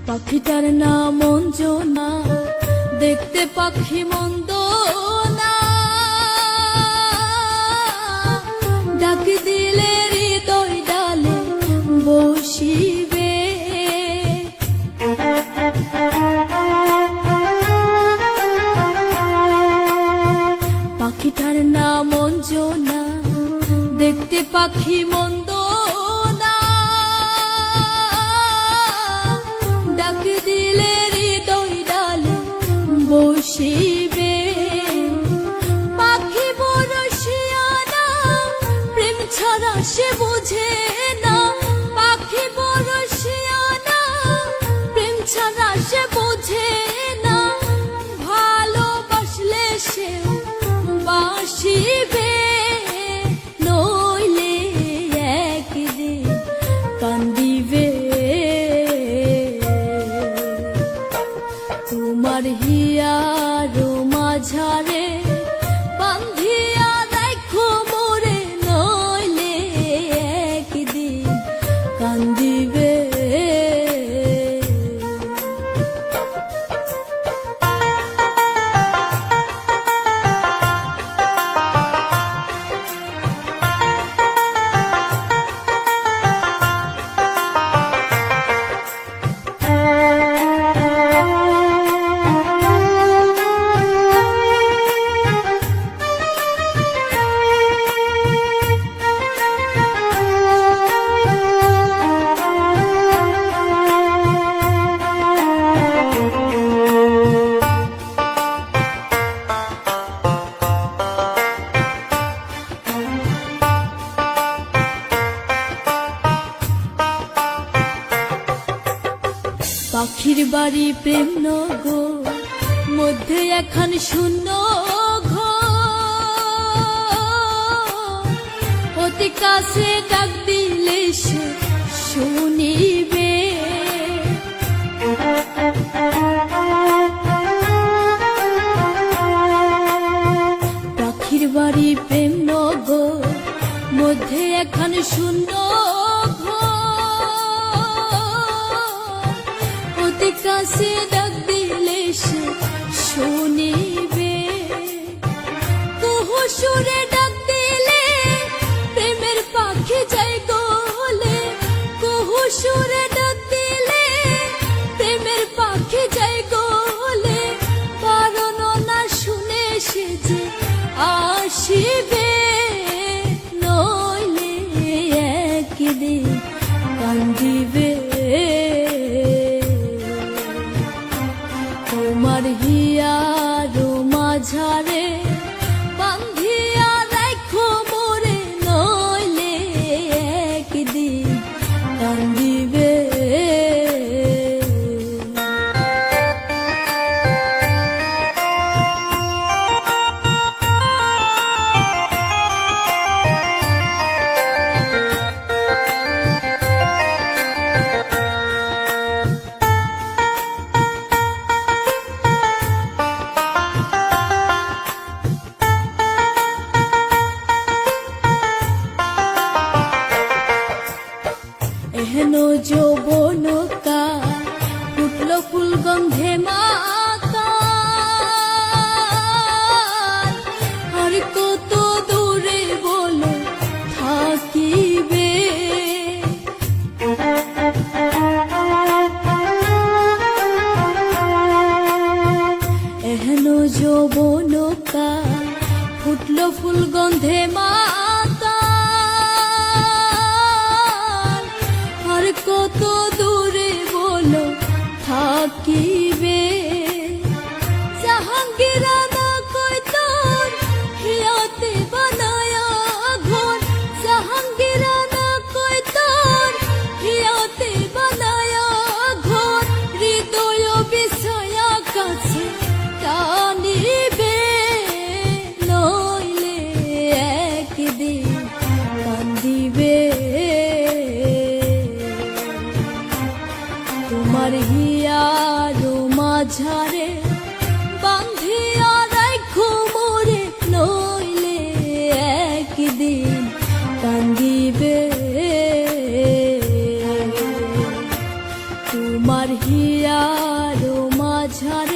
পাখিটার নাম অঞ্জনা, দেখতে পাখি মন্দ না, ডাক দিলে হৃদয় ডালে বসিবে। পাখিটার নাম অঞ্জনা, দেখতে পাখি মন্দ না, ডাক দিলে হৃদয় ডালে বসিবে। পাখি বড় শিয়ানা, প্রেম ছাড়া সে বুঝে না। পাখি বড় শিয়ানা, প্রেম ছাড়া সে বুঝে না। ভালোবাসলে সে বাসিবে, নইলে একদিন কান্দিবে। তোমার হিয়ার মাঝারে বান্ধিয়া রাখো মোরে, নইলে একদিন কান্দিবে। পাখির বাড়ি প্রেম নগর, মধ্যে এখন শূন্য ঘর। অতি কাছে ডাক দিলে সে শুনিবে। পাখির বাড়ি প্রেম নগর, মধ্যে এখন শূন্য কাছে ডাক দিলে সে শুনিবে। কুহু সুরে ডাক দিলে প্রেমের পাখি যায় গলে। কুহু সুরে ডাক দিলে প্রেমের পাখি যায় গলে। কারণ না শুনে সে যে আসিবে, নইলে একদিন কান্দিবে। তোমার হিয়ার মাঝারে বান্ধিয়া রাখো মোরে, নইলে একদিন কান্দিবে। এহেন যৌবনকা ফুটল ফুল গন্ধে মাতা, আর কত দূরে বলো থাকিবে। এহেন যৌবনকা ফুটল ফুল গন্ধে মাতা, কত দূরে বলো থাকিবে। জাহাঙ্গীরা না কই তোর হিয়াতে বানায়া ঘর। জাহাঙ্গীরা না কই তোর হিয়াতে বানায়া ঘর। হৃদয় বিষয়া কাছে টানিবে, নইলে একদিন কান্দিবে। তোমার হিয়ার মাঝারে বান্ধিয়া রাখো মোরে, নইলে একদিন কান্দিবে। তোমার হি দরিয়ার মাঝারে